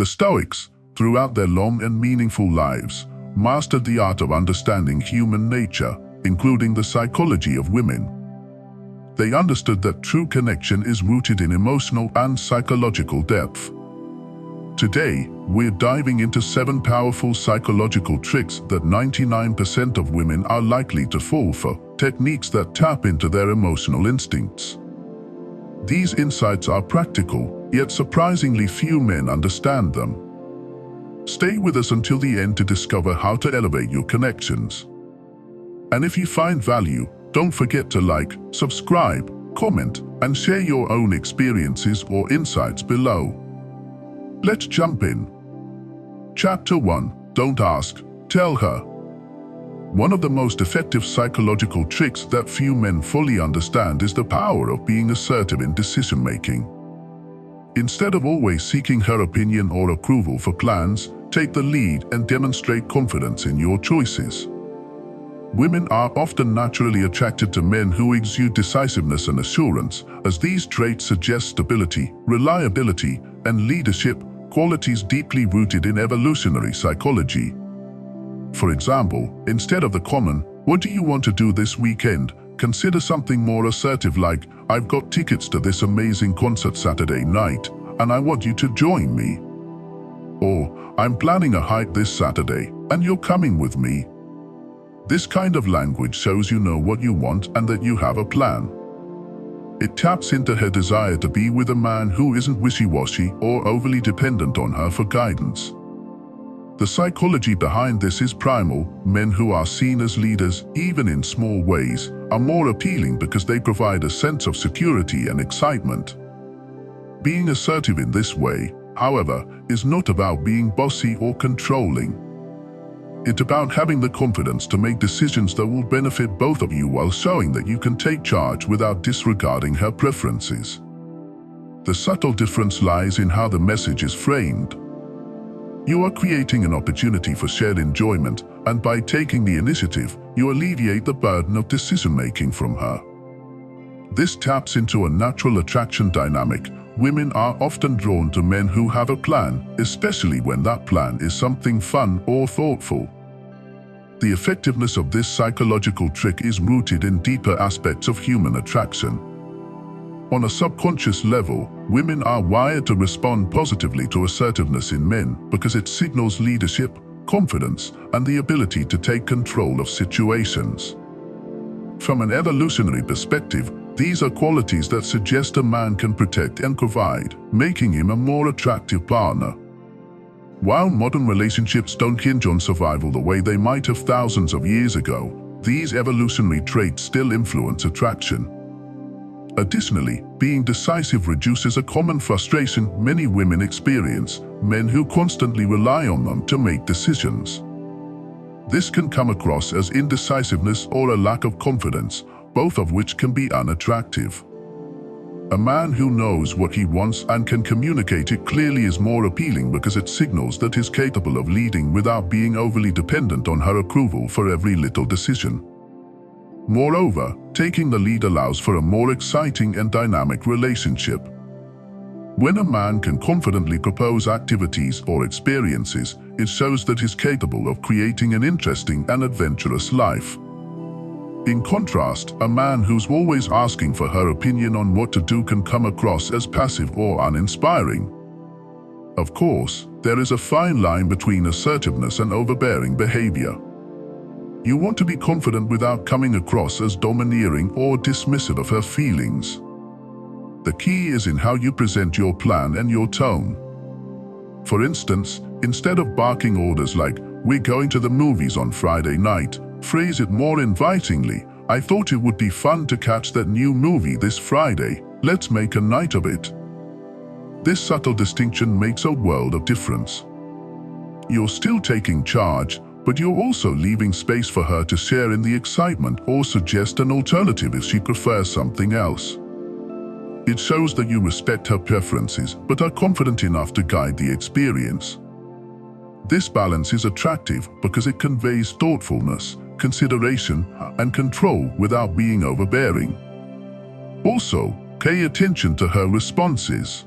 The Stoics, throughout their long and meaningful lives, mastered the art of understanding human nature, including the psychology of women. They understood that true connection is rooted in emotional and psychological depth. Today, we're diving into 7 powerful psychological tricks that 99% of women are likely to fall for, techniques that tap into their emotional instincts. These insights are practical, yet surprisingly few men understand them. Stay with us until the end to discover how to elevate your connections. And if you find value, don't forget to like, subscribe, comment, and share your own experiences or insights below. Let's jump in. Chapter 1. Don't ask, tell her. One of the most effective psychological tricks that few men fully understand is the power of being assertive in decision-making. Instead of always seeking her opinion or approval for plans, take the lead and demonstrate confidence in your choices. Women are often naturally attracted to men who exude decisiveness and assurance, as these traits suggest stability, reliability, and leadership, qualities deeply rooted in evolutionary psychology. For example, instead of the common, "What do you want to do this weekend?" consider something more assertive like, "I've got tickets to this amazing concert Saturday night, and I want you to join me." Or, "I'm planning a hike this Saturday, and you're coming with me." This kind of language shows you know what you want and that you have a plan. It taps into her desire to be with a man who isn't wishy-washy or overly dependent on her for guidance. The psychology behind this is primal. Men who are seen as leaders, even in small ways, are more appealing because they provide a sense of security and excitement. Being assertive in this way, however, is not about being bossy or controlling. It's about having the confidence to make decisions that will benefit both of you while showing that you can take charge without disregarding her preferences. The subtle difference lies in how the message is framed. You are creating an opportunity for shared enjoyment, and by taking the initiative, you alleviate the burden of decision-making from her. This taps into a natural attraction dynamic. Women are often drawn to men who have a plan, especially when that plan is something fun or thoughtful. The effectiveness of this psychological trick is rooted in deeper aspects of human attraction. On a subconscious level, women are wired to respond positively to assertiveness in men because it signals leadership, confidence, and the ability to take control of situations. From an evolutionary perspective, these are qualities that suggest a man can protect and provide, making him a more attractive partner. While modern relationships don't hinge on survival the way they might have thousands of years ago, these evolutionary traits still influence attraction. Additionally, being decisive reduces a common frustration many women experience: men who constantly rely on them to make decisions. This can come across as indecisiveness or a lack of confidence, both of which can be unattractive. A man who knows what he wants and can communicate it clearly is more appealing because it signals that he's capable of leading without being overly dependent on her approval for every little decision. Moreover, taking the lead allows for a more exciting and dynamic relationship. When a man can confidently propose activities or experiences, it shows that he's capable of creating an interesting and adventurous life. In contrast, a man who's always asking for her opinion on what to do can come across as passive or uninspiring. Of course, there is a fine line between assertiveness and overbearing behavior. You want to be confident without coming across as domineering or dismissive of her feelings. The key is in how you present your plan and your tone. For instance, instead of barking orders like, "We're going to the movies on Friday night," phrase it more invitingly, "I thought it would be fun to catch that new movie this Friday. Let's make a night of it." This subtle distinction makes a world of difference. You're still taking charge, but you're also leaving space for her to share in the excitement or suggest an alternative if she prefers something else. It shows that you respect her preferences but are confident enough to guide the experience. This balance is attractive because it conveys thoughtfulness, consideration, and control without being overbearing. Also, pay attention to her responses.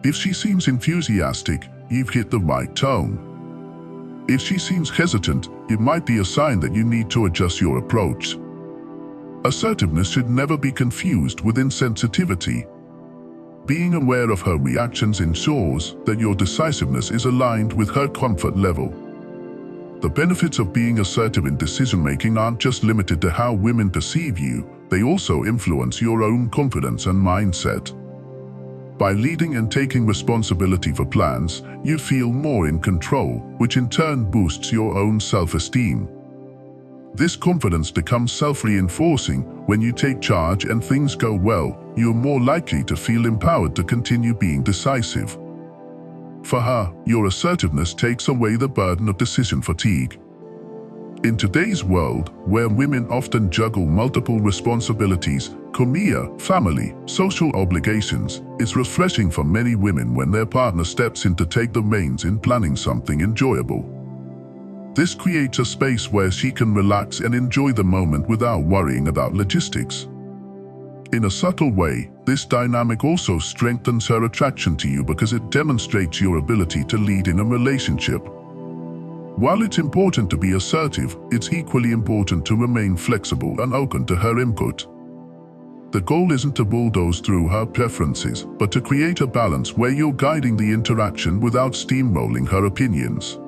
If she seems enthusiastic, you've hit the right tone. If she seems hesitant, it might be a sign that you need to adjust your approach. Assertiveness should never be confused with insensitivity. Being aware of her reactions ensures that your decisiveness is aligned with her comfort level. The benefits of being assertive in decision-making aren't just limited to how women perceive you, they also influence your own confidence and mindset. By leading and taking responsibility for plans, you feel more in control, which in turn boosts your own self-esteem. This confidence becomes self-reinforcing. When you take charge and things go well, you're more likely to feel empowered to continue being decisive. For her, your assertiveness takes away the burden of decision fatigue. In today's world, where women often juggle multiple responsibilities, career, family, social obligations, it's refreshing for many women when their partner steps in to take the reins in planning something enjoyable. This creates a space where she can relax and enjoy the moment without worrying about logistics. In a subtle way, this dynamic also strengthens her attraction to you because it demonstrates your ability to lead in a relationship. While it's important to be assertive, it's equally important to remain flexible and open to her input. The goal isn't to bulldoze through her preferences, but to create a balance where you're guiding the interaction without steamrolling her opinions.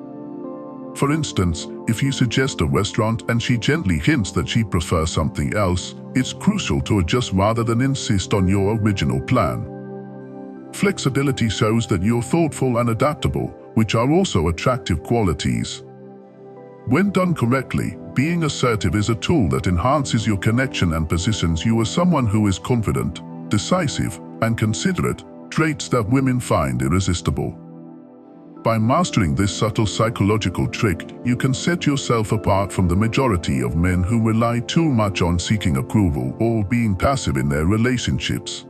For instance, if you suggest a restaurant and she gently hints that she prefers something else, it's crucial to adjust rather than insist on your original plan. Flexibility shows that you're thoughtful and adaptable, which are also attractive qualities. When done correctly, being assertive is a tool that enhances your connection and positions you as someone who is confident, decisive, and considerate, traits that women find irresistible. By mastering this subtle psychological trick, you can set yourself apart from the majority of men who rely too much on seeking approval or being passive in their relationships.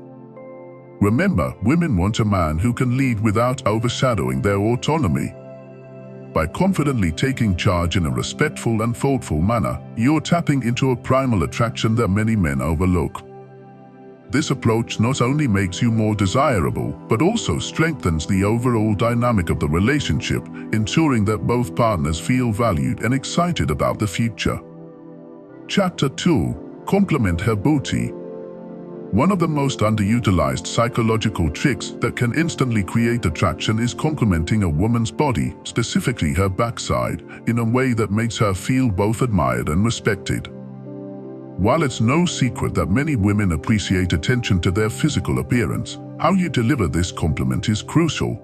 Remember, women want a man who can lead without overshadowing their autonomy. By confidently taking charge in a respectful and thoughtful manner, you're tapping into a primal attraction that many men overlook. This approach not only makes you more desirable, but also strengthens the overall dynamic of the relationship, ensuring that both partners feel valued and excited about the future. Chapter 2. Compliment her booty. One of the most underutilized psychological tricks that can instantly create attraction is complimenting a woman's body, specifically her backside, in a way that makes her feel both admired and respected. While it's no secret that many women appreciate attention to their physical appearance, how you deliver this compliment is crucial.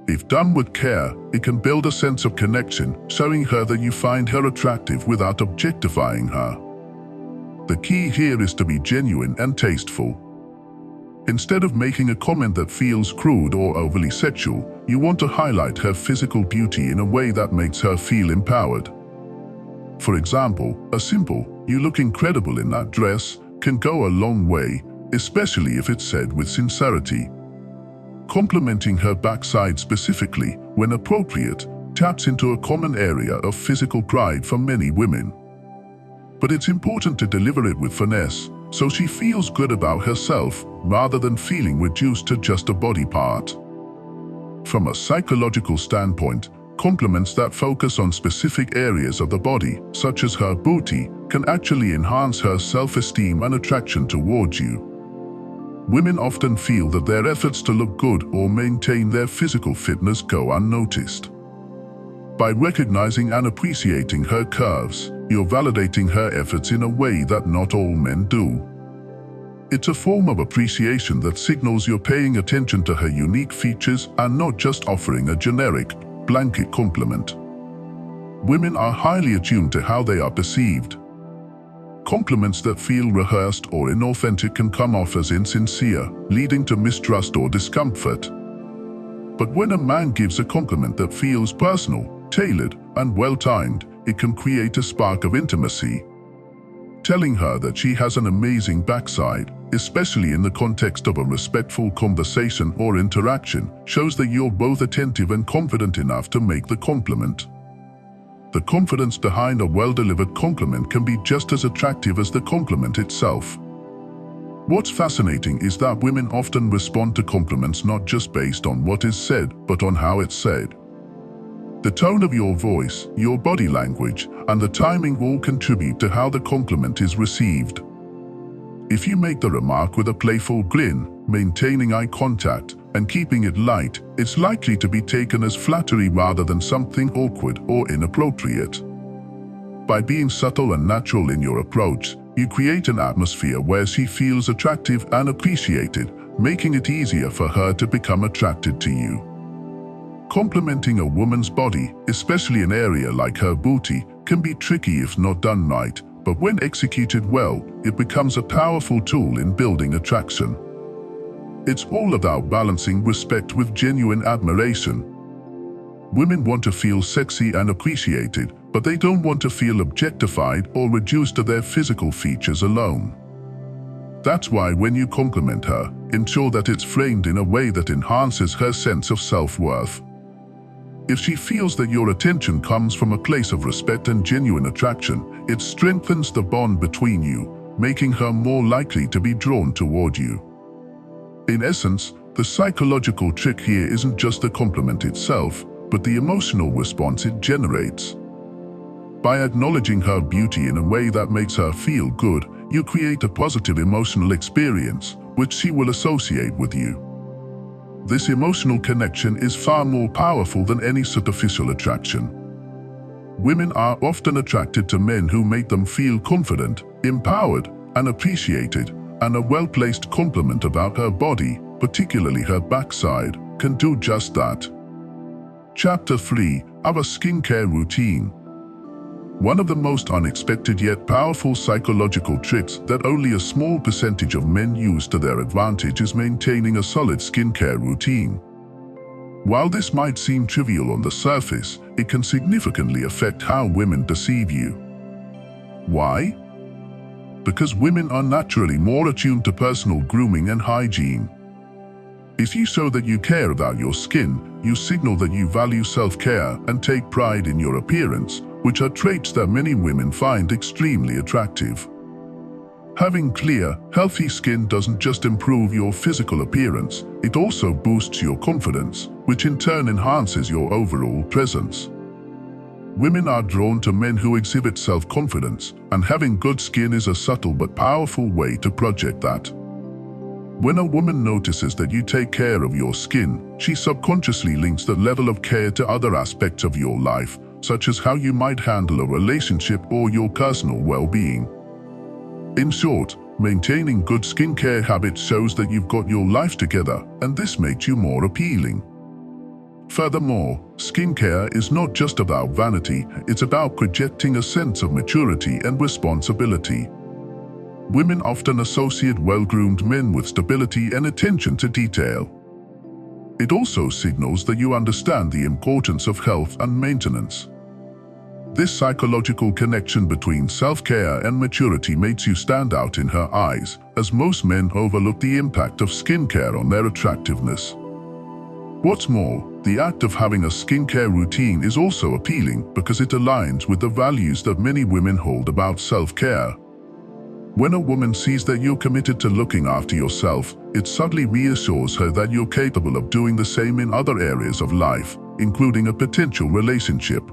If done with care, it can build a sense of connection, showing her that you find her attractive without objectifying her. The key here is to be genuine and tasteful. Instead of making a comment that feels crude or overly sexual, you want to highlight her physical beauty in a way that makes her feel empowered. For example, a simple, "You look incredible in that dress," can go a long way, especially if it's said with sincerity. Complimenting her backside specifically, when appropriate, taps into a common area of physical pride for many women. But it's important to deliver it with finesse, so she feels good about herself rather than feeling reduced to just a body part. From a psychological standpoint, compliments that focus on specific areas of the body, such as her booty, can actually enhance her self-esteem and attraction towards you. Women often feel that their efforts to look good or maintain their physical fitness go unnoticed. By recognizing and appreciating her curves, you're validating her efforts in a way that not all men do. It's a form of appreciation that signals you're paying attention to her unique features and not just offering a generic, blanket compliment. Women are highly attuned to how they are perceived. Compliments that feel rehearsed or inauthentic can come off as insincere, leading to mistrust or discomfort. But when a man gives a compliment that feels personal, tailored, and well-timed, it can create a spark of intimacy. Telling her that she has an amazing backside, especially in the context of a respectful conversation or interaction, shows that you're both attentive and confident enough to make the compliment. The confidence behind a well-delivered compliment can be just as attractive as the compliment itself. What's fascinating is that women often respond to compliments not just based on what is said, but on how it's said. The tone of your voice, your body language, and the timing all contribute to how the compliment is received. If you make the remark with a playful grin, maintaining eye contact, and keeping it light, it's likely to be taken as flattery rather than something awkward or inappropriate. By being subtle and natural in your approach, you create an atmosphere where she feels attractive and appreciated, making it easier for her to become attracted to you. Complimenting a woman's body, especially an area like her booty, can be tricky if not done right, but when executed well, it becomes a powerful tool in building attraction. It's all about balancing respect with genuine admiration. Women want to feel sexy and appreciated, but they don't want to feel objectified or reduced to their physical features alone. That's why when you compliment her, ensure that it's framed in a way that enhances her sense of self-worth. If she feels that your attention comes from a place of respect and genuine attraction, it strengthens the bond between you, making her more likely to be drawn toward you. In essence, the psychological trick here isn't just the compliment itself, but the emotional response it generates. By acknowledging her beauty in a way that makes her feel good, you create a positive emotional experience, which she will associate with you. This emotional connection is far more powerful than any superficial attraction. Women are often attracted to men who make them feel confident, empowered, and appreciated, and a well-placed compliment about her body, particularly her backside, can do just that. Chapter 3. Our skincare routine. One of the most unexpected yet powerful psychological tricks that only a small percentage of men use to their advantage is maintaining a solid skincare routine. While this might seem trivial on the surface, it can significantly affect how women perceive you. Why? Because women are naturally more attuned to personal grooming and hygiene. If you show that you care about your skin, you signal that you value self-care and take pride in your appearance, which are traits that many women find extremely attractive. Having clear, healthy skin doesn't just improve your physical appearance, it also boosts your confidence, which in turn enhances your overall presence. Women are drawn to men who exhibit self-confidence, and having good skin is a subtle but powerful way to project that. When a woman notices that you take care of your skin, she subconsciously links that level of care to other aspects of your life, such as how you might handle a relationship or your personal well-being. In short, maintaining good skincare habits shows that you've got your life together, and this makes you more appealing. Furthermore, skincare is not just about vanity, it's about projecting a sense of maturity and responsibility. Women often associate well-groomed men with stability and attention to detail. It also signals that you understand the importance of health and maintenance. This psychological connection between self-care and maturity makes you stand out in her eyes, as most men overlook the impact of skincare on their attractiveness. What's more, the act of having a skincare routine is also appealing because it aligns with the values that many women hold about self-care. When a woman sees that you're committed to looking after yourself, it subtly reassures her that you're capable of doing the same in other areas of life, including a potential relationship.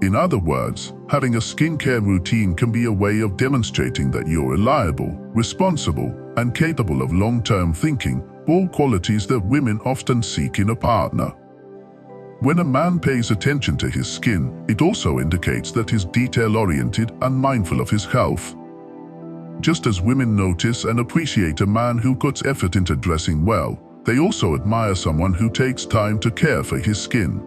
In other words, having a skincare routine can be a way of demonstrating that you're reliable, responsible, and capable of long-term thinking, all qualities that women often seek in a partner. When a man pays attention to his skin, it also indicates that he's detail-oriented and mindful of his health. Just as women notice and appreciate a man who puts effort into dressing well, they also admire someone who takes time to care for his skin.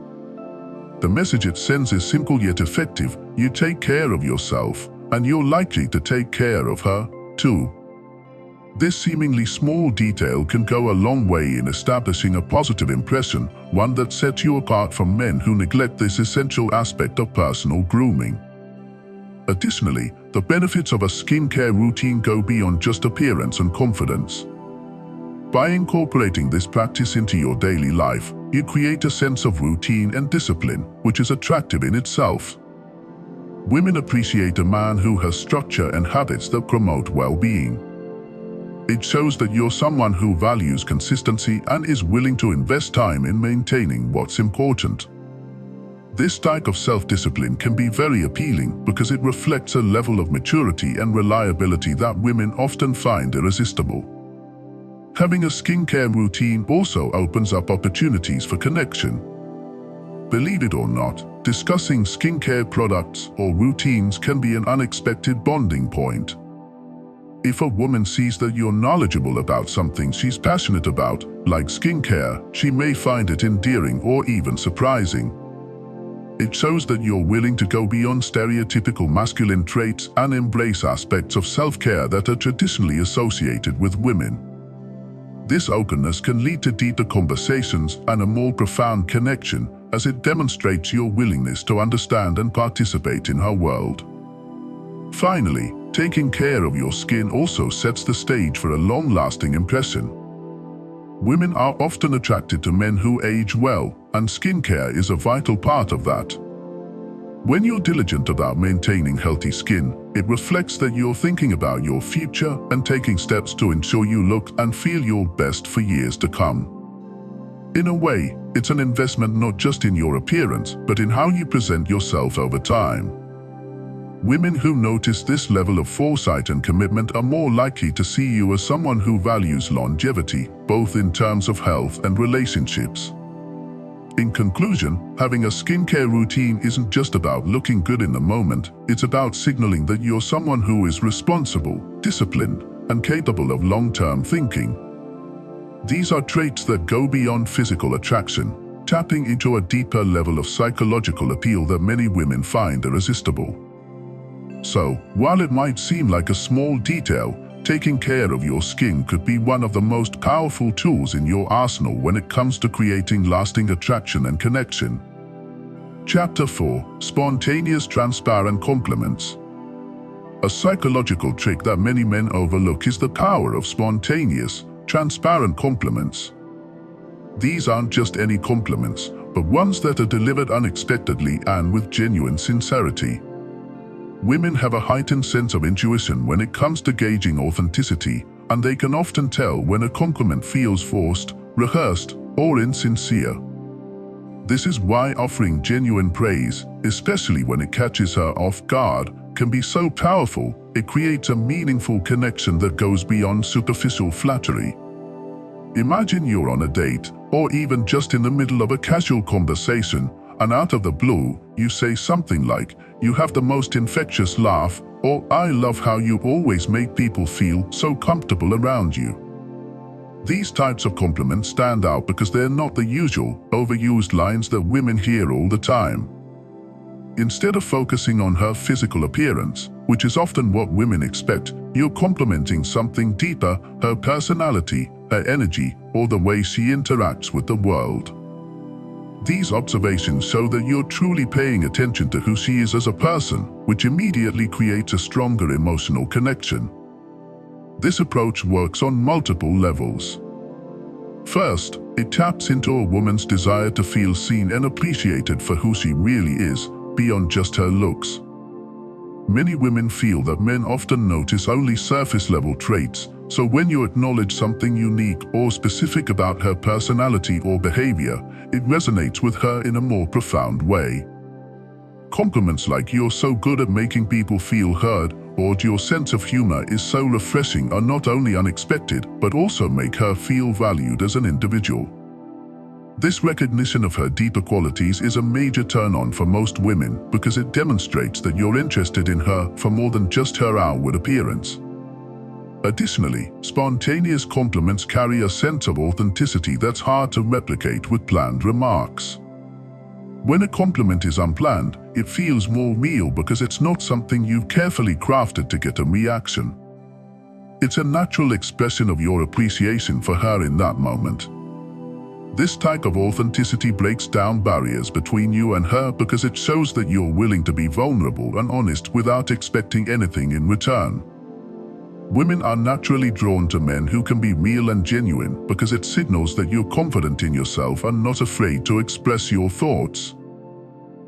The message it sends is simple yet effective: you take care of yourself, and you're likely to take care of her, too. This seemingly small detail can go a long way in establishing a positive impression, one that sets you apart from men who neglect this essential aspect of personal grooming. Additionally, the benefits of a skincare routine go beyond just appearance and confidence. By incorporating this practice into your daily life, you create a sense of routine and discipline, which is attractive in itself. Women appreciate a man who has structure and habits that promote well-being. It shows that you're someone who values consistency and is willing to invest time in maintaining what's important. This type of self-discipline can be very appealing because it reflects a level of maturity and reliability that women often find irresistible. Having a skincare routine also opens up opportunities for connection. Believe it or not, discussing skincare products or routines can be an unexpected bonding point. If a woman sees that you're knowledgeable about something she's passionate about, like skincare, she may find it endearing or even surprising. It shows that you're willing to go beyond stereotypical masculine traits and embrace aspects of self-care that are traditionally associated with women. This openness can lead to deeper conversations and a more profound connection, as it demonstrates your willingness to understand and participate in her world. Finally, taking care of your skin also sets the stage for a long-lasting impression. Women are often attracted to men who age well, and skincare is a vital part of that. When you're diligent about maintaining healthy skin, it reflects that you're thinking about your future and taking steps to ensure you look and feel your best for years to come. In a way, it's an investment not just in your appearance, but in how you present yourself over time. Women who notice this level of foresight and commitment are more likely to see you as someone who values longevity, both in terms of health and relationships. In conclusion, having a skincare routine isn't just about looking good in the moment, it's about signaling that you're someone who is responsible, disciplined, and capable of long-term thinking. These are traits that go beyond physical attraction, tapping into a deeper level of psychological appeal that many women find irresistible. So, while it might seem like a small detail, taking care of your skin could be one of the most powerful tools in your arsenal when it comes to creating lasting attraction and connection. Chapter 4: Spontaneous Transparent Compliments. A psychological trick that many men overlook is the power of spontaneous, transparent compliments. These aren't just any compliments, but ones that are delivered unexpectedly and with genuine sincerity. Women have a heightened sense of intuition when it comes to gauging authenticity, and they can often tell when a compliment feels forced, rehearsed, or insincere. This is why offering genuine praise, especially when it catches her off guard, can be so powerful. It creates a meaningful connection that goes beyond superficial flattery. Imagine you're on a date, or even just in the middle of a casual conversation, and out of the blue, you say something like, "You have the most infectious laugh," or "I love how you always make people feel so comfortable around you." These types of compliments stand out because they're not the usual, overused lines that women hear all the time. Instead of focusing on her physical appearance, which is often what women expect, you're complimenting something deeper: her personality, her energy, or the way she interacts with the world. These observations show that you're truly paying attention to who she is as a person, which immediately creates a stronger emotional connection. This approach works on multiple levels. First, it taps into a woman's desire to feel seen and appreciated for who she really is, beyond just her looks. Many women feel that men often notice only surface-level traits, so when you acknowledge something unique or specific about her personality or behavior, it resonates with her in a more profound way. Compliments like "You're so good at making people feel heard," or "Your sense of humor is so refreshing," are not only unexpected, but also make her feel valued as an individual. This recognition of her deeper qualities is a major turn-on for most women because it demonstrates that you're interested in her for more than just her outward appearance. Additionally, spontaneous compliments carry a sense of authenticity that's hard to replicate with planned remarks. When a compliment is unplanned, it feels more real because it's not something you've carefully crafted to get a reaction. It's a natural expression of your appreciation for her in that moment. This type of authenticity breaks down barriers between you and her because it shows that you're willing to be vulnerable and honest without expecting anything in return. Women are naturally drawn to men who can be real and genuine because it signals that you're confident in yourself and not afraid to express your thoughts.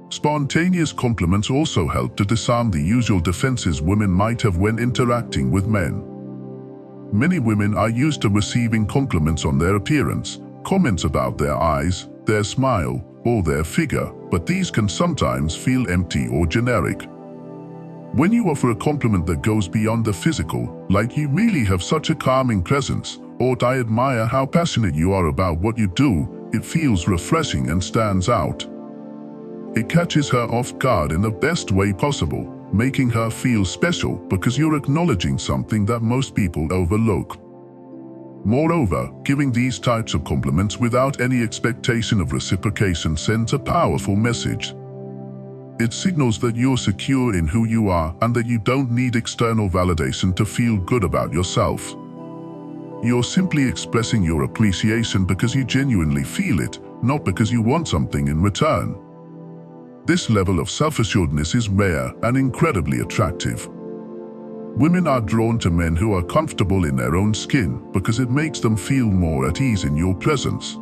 Spontaneous compliments also help to disarm the usual defenses women might have when interacting with men. Many women are used to receiving compliments on their appearance, comments about their eyes, their smile, or their figure, but these can sometimes feel empty or generic. When you offer a compliment that goes beyond the physical, like "you really have such a calming presence," or "I admire how passionate you are about what you do," it feels refreshing and stands out. It catches her off guard in the best way possible, making her feel special because you're acknowledging something that most people overlook. Moreover, giving these types of compliments without any expectation of reciprocation sends a powerful message. It signals that you're secure in who you are and that you don't need external validation to feel good about yourself. You're simply expressing your appreciation because you genuinely feel it, not because you want something in return. This level of self-assuredness is rare and incredibly attractive. Women are drawn to men who are comfortable in their own skin because it makes them feel more at ease in your presence.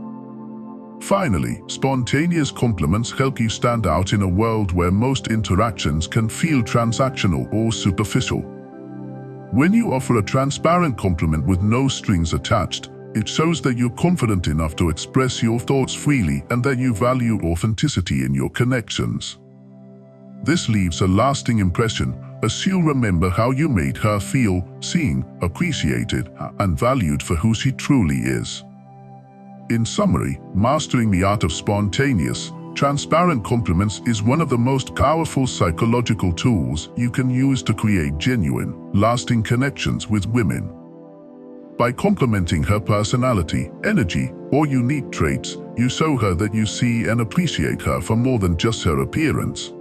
Finally, spontaneous compliments help you stand out in a world where most interactions can feel transactional or superficial. When you offer a transparent compliment with no strings attached, it shows that you're confident enough to express your thoughts freely and that you value authenticity in your connections. This leaves a lasting impression, as she'll remember how you made her feel seen, appreciated, and valued for who she truly is. In summary, mastering the art of spontaneous, transparent compliments is one of the most powerful psychological tools you can use to create genuine, lasting connections with women. By complimenting her personality, energy, or unique traits, you show her that you see and appreciate her for more than just her appearance.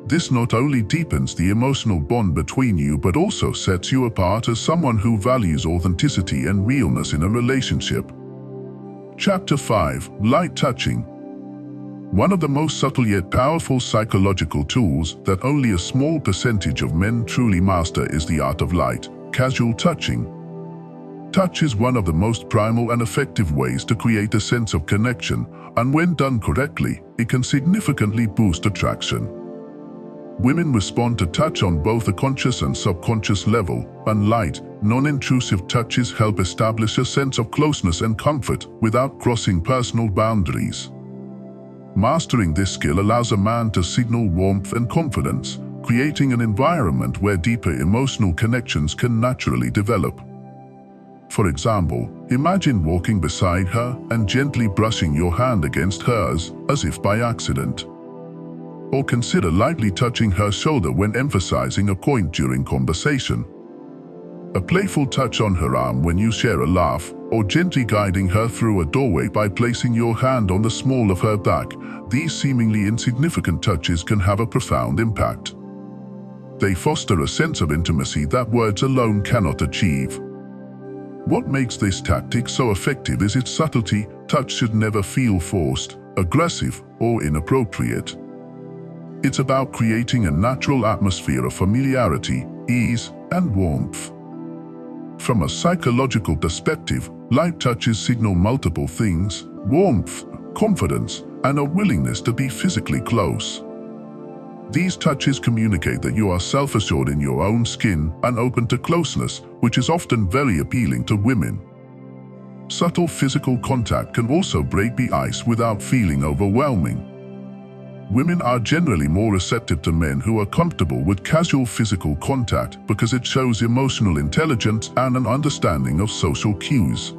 This not only deepens the emotional bond between you but also sets you apart as someone who values authenticity and realness in a relationship. Chapter 5. Light Touching. One of the most subtle yet powerful psychological tools that only a small percentage of men truly master is the art of light, casual touching. Touch is one of the most primal and effective ways to create a sense of connection, and when done correctly, it can significantly boost attraction. Women respond to touch on both a conscious and subconscious level, and light, non-intrusive touches help establish a sense of closeness and comfort without crossing personal boundaries. Mastering this skill allows a man to signal warmth and confidence, creating an environment where deeper emotional connections can naturally develop. For example, imagine walking beside her and gently brushing your hand against hers, as if by accident. Or consider lightly touching her shoulder when emphasizing a point during conversation. A playful touch on her arm when you share a laugh, or gently guiding her through a doorway by placing your hand on the small of her back. These seemingly insignificant touches can have a profound impact. They foster a sense of intimacy that words alone cannot achieve. What makes this tactic so effective is its subtlety. Touch should never feel forced, aggressive, or inappropriate. It's about creating a natural atmosphere of familiarity, ease, and warmth. From a psychological perspective, light touches signal multiple things: warmth, confidence, and a willingness to be physically close. These touches communicate that you are self-assured in your own skin and open to closeness, which is often very appealing to women. Subtle physical contact can also break the ice without feeling overwhelming. Women are generally more receptive to men who are comfortable with casual physical contact because it shows emotional intelligence and an understanding of social cues.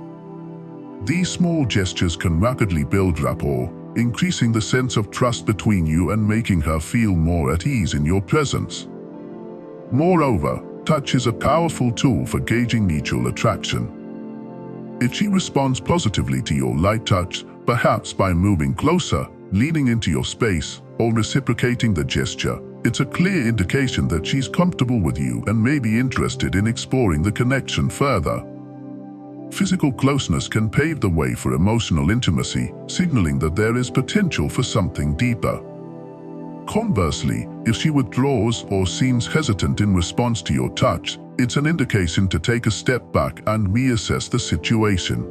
These small gestures can rapidly build rapport, increasing the sense of trust between you and making her feel more at ease in your presence. Moreover, touch is a powerful tool for gauging mutual attraction. If she responds positively to your light touch, perhaps by moving closer, leaning into your space, or reciprocating the gesture, it's a clear indication that she's comfortable with you and may be interested in exploring the connection further. Physical closeness can pave the way for emotional intimacy, signaling that there is potential for something deeper. Conversely, if she withdraws or seems hesitant in response to your touch, it's an indication to take a step back and reassess the situation.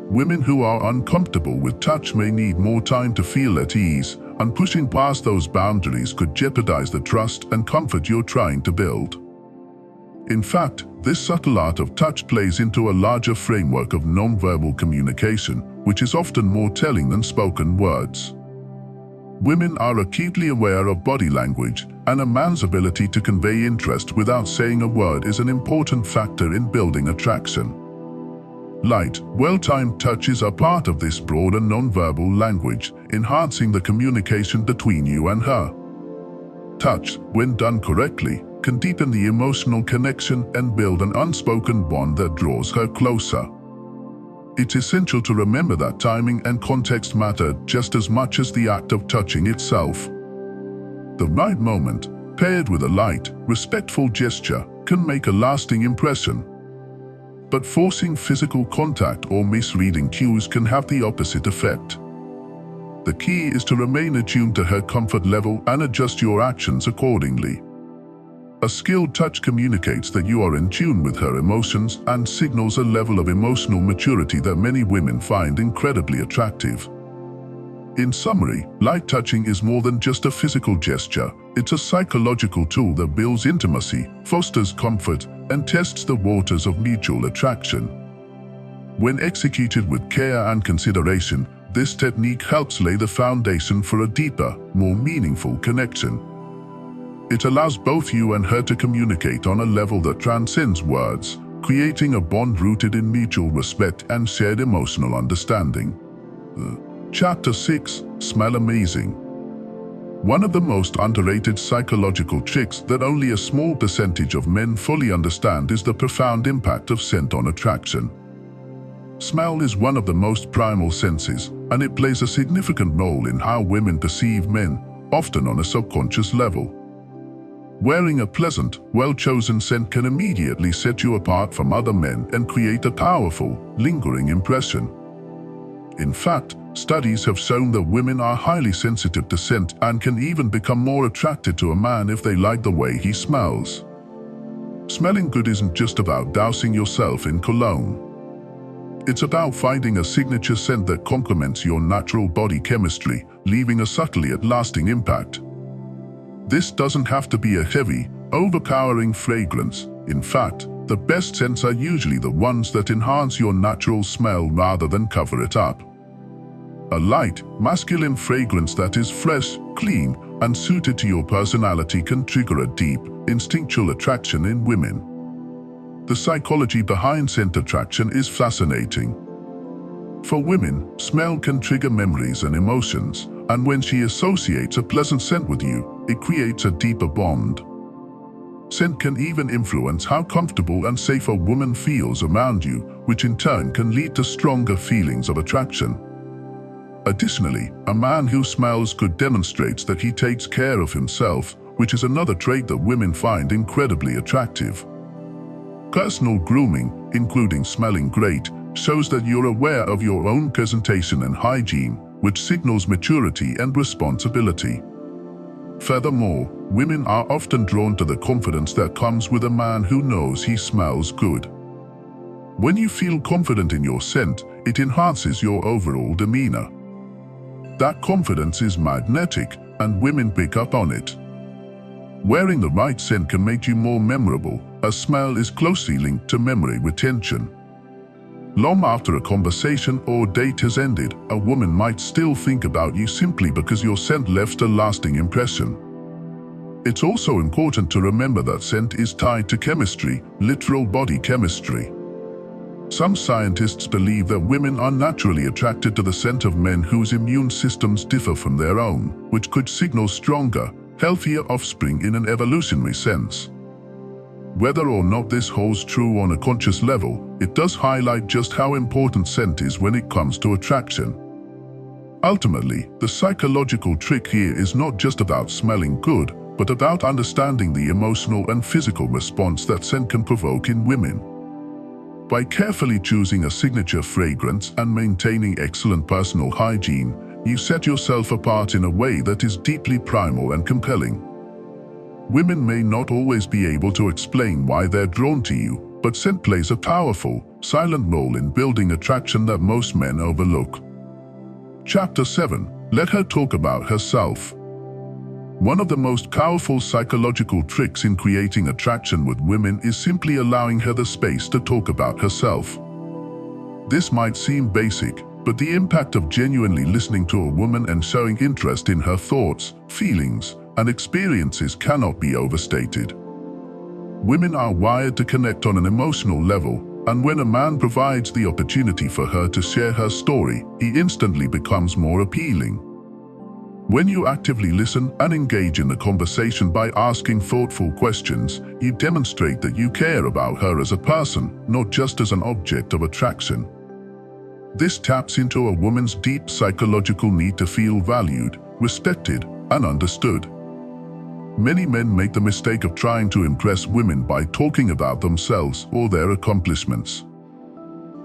Women who are uncomfortable with touch may need more time to feel at ease, and pushing past those boundaries could jeopardize the trust and comfort you're trying to build. In fact, this subtle art of touch plays into a larger framework of nonverbal communication, which is often more telling than spoken words. Women are acutely aware of body language, and a man's ability to convey interest without saying a word is an important factor in building attraction. Light, well-timed touches are part of this broader nonverbal language, enhancing the communication between you and her. Touch, when done correctly, can deepen the emotional connection and build an unspoken bond that draws her closer. It's essential to remember that timing and context matter just as much as the act of touching itself. The right moment, paired with a light, respectful gesture, can make a lasting impression. But forcing physical contact or misreading cues can have the opposite effect. The key is to remain attuned to her comfort level and adjust your actions accordingly. A skilled touch communicates that you are in tune with her emotions and signals a level of emotional maturity that many women find incredibly attractive. In summary, light touching is more than just a physical gesture. It's a psychological tool that builds intimacy, fosters comfort, and tests the waters of mutual attraction. When executed with care and consideration, this technique helps lay the foundation for a deeper, more meaningful connection. It allows both you and her to communicate on a level that transcends words, creating a bond rooted in mutual respect and shared emotional understanding. Chapter 6. Smell amazing. One of the most underrated psychological tricks that only a small percentage of men fully understand is the profound impact of scent on attraction. Smell is one of the most primal senses, and it plays a significant role in how women perceive men, often on a subconscious level. Wearing a pleasant, well-chosen scent can immediately set you apart from other men and create a powerful, lingering impression. In fact, studies have shown that women are highly sensitive to scent and can even become more attracted to a man if they like the way he smells. Smelling good isn't just about dousing yourself in cologne. It's about finding a signature scent that complements your natural body chemistry, leaving a subtle yet lasting impact. This doesn't have to be a heavy, overpowering fragrance. In fact, the best scents are usually the ones that enhance your natural smell rather than cover it up. A light, masculine fragrance that is fresh, clean, and suited to your personality can trigger a deep, instinctual attraction in women. The psychology behind scent attraction is fascinating. For women, smell can trigger memories and emotions, and when she associates a pleasant scent with you, it creates a deeper bond. Scent can even influence how comfortable and safe a woman feels around you, which in turn can lead to stronger feelings of attraction. Additionally, a man who smells good demonstrates that he takes care of himself, which is another trait that women find incredibly attractive. Personal grooming, including smelling great, shows that you're aware of your own presentation and hygiene, which signals maturity and responsibility. Furthermore, women are often drawn to the confidence that comes with a man who knows he smells good. When you feel confident in your scent, it enhances your overall demeanor. That confidence is magnetic, and women pick up on it. Wearing the right scent can make you more memorable, as smell is closely linked to memory retention. Long after a conversation or date has ended, a woman might still think about you simply because your scent left a lasting impression. It's also important to remember that scent is tied to chemistry, literal body chemistry. Some scientists believe that women are naturally attracted to the scent of men whose immune systems differ from their own, which could signal stronger, healthier offspring in an evolutionary sense. Whether or not this holds true on a conscious level, it does highlight just how important scent is when it comes to attraction. Ultimately, the psychological trick here is not just about smelling good, but about understanding the emotional and physical response that scent can provoke in women. By carefully choosing a signature fragrance and maintaining excellent personal hygiene, you set yourself apart in a way that is deeply primal and compelling. Women may not always be able to explain why they're drawn to you, but scent plays a powerful, silent role in building attraction that most men overlook. Chapter 7. Let her talk about herself. One of the most powerful psychological tricks in creating attraction with women is simply allowing her the space to talk about herself. This might seem basic, but the impact of genuinely listening to a woman and showing interest in her thoughts, feelings, and experiences cannot be overstated. Women are wired to connect on an emotional level, and when a man provides the opportunity for her to share her story, he instantly becomes more appealing. When you actively listen and engage in the conversation by asking thoughtful questions, you demonstrate that you care about her as a person, not just as an object of attraction. This taps into a woman's deep psychological need to feel valued, respected, and understood. Many men make the mistake of trying to impress women by talking about themselves or their accomplishments.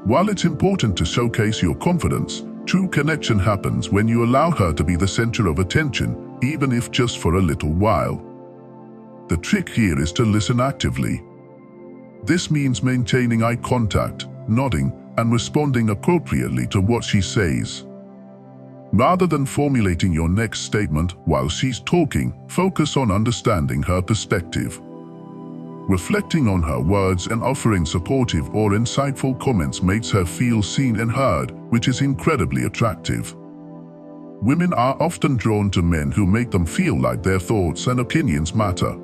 While it's important to showcase your confidence, true connection happens when you allow her to be the center of attention, even if just for a little while. The trick here is to listen actively. This means maintaining eye contact, nodding, and responding appropriately to what she says. Rather than formulating your next statement while she's talking, focus on understanding her perspective. Reflecting on her words and offering supportive or insightful comments makes her feel seen and heard, which is incredibly attractive. Women are often drawn to men who make them feel like their thoughts and opinions matter.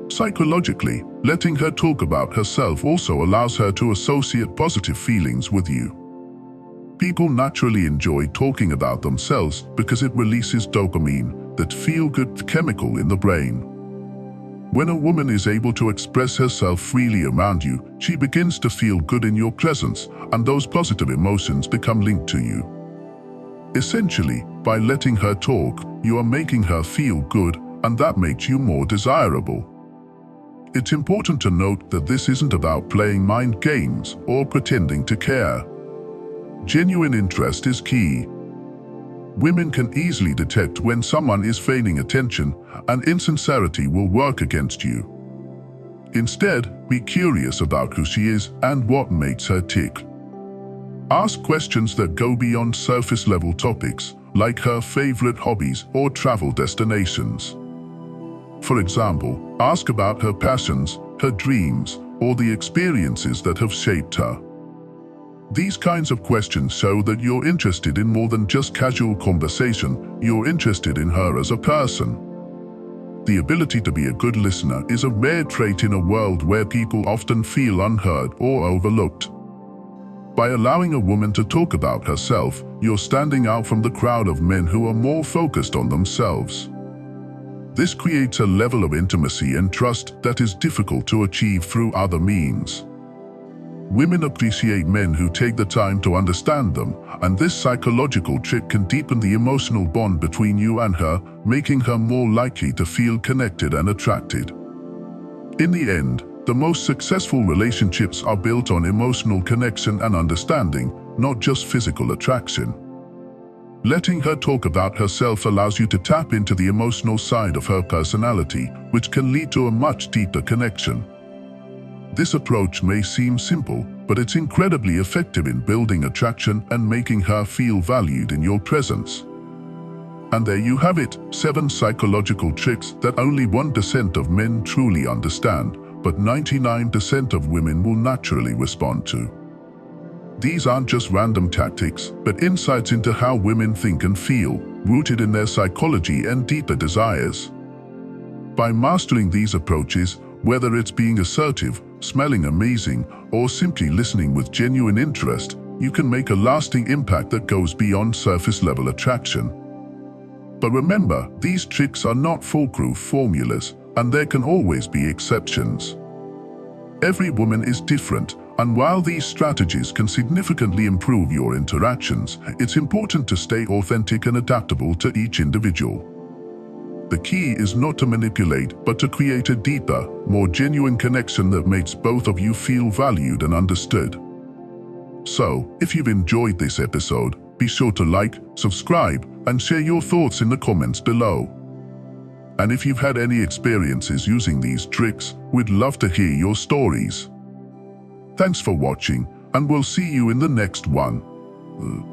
Psychologically, letting her talk about herself also allows her to associate positive feelings with you. People naturally enjoy talking about themselves because it releases dopamine, that feel-good chemical in the brain. When a woman is able to express herself freely around you, she begins to feel good in your presence, and those positive emotions become linked to you. Essentially, by letting her talk, you are making her feel good, and that makes you more desirable. It's important to note that this isn't about playing mind games or pretending to care. Genuine interest is key. Women can easily detect when someone is feigning attention, and insincerity will work against you. Instead, be curious about who she is and what makes her tick. Ask questions that go beyond surface-level topics, like her favorite hobbies or travel destinations. For example, ask about her passions, her dreams, or the experiences that have shaped her. These kinds of questions show that you're interested in more than just casual conversation, you're interested in her as a person. The ability to be a good listener is a rare trait in a world where people often feel unheard or overlooked. By allowing a woman to talk about herself, you're standing out from the crowd of men who are more focused on themselves. This creates a level of intimacy and trust that is difficult to achieve through other means. Women appreciate men who take the time to understand them, and this psychological trick can deepen the emotional bond between you and her, making her more likely to feel connected and attracted. In the end, the most successful relationships are built on emotional connection and understanding, not just physical attraction. Letting her talk about herself allows you to tap into the emotional side of her personality, which can lead to a much deeper connection. This approach may seem simple, but it's incredibly effective in building attraction and making her feel valued in your presence. And there you have it, 7 psychological tricks that only 1% of men truly understand, but 99% of women will naturally respond to. These aren't just random tactics, but insights into how women think and feel, rooted in their psychology and deeper desires. By mastering these approaches, whether it's being assertive, smelling amazing, or simply listening with genuine interest, you can make a lasting impact that goes beyond surface-level attraction. But remember, these tricks are not foolproof formulas, and there can always be exceptions. Every woman is different, and while these strategies can significantly improve your interactions, it's important to stay authentic and adaptable to each individual. The key is not to manipulate, but to create a deeper, more genuine connection that makes both of you feel valued and understood. So, if you've enjoyed this episode, be sure to like, subscribe, and share your thoughts in the comments below. And if you've had any experiences using these tricks, we'd love to hear your stories. Thanks for watching, and we'll see you in the next one.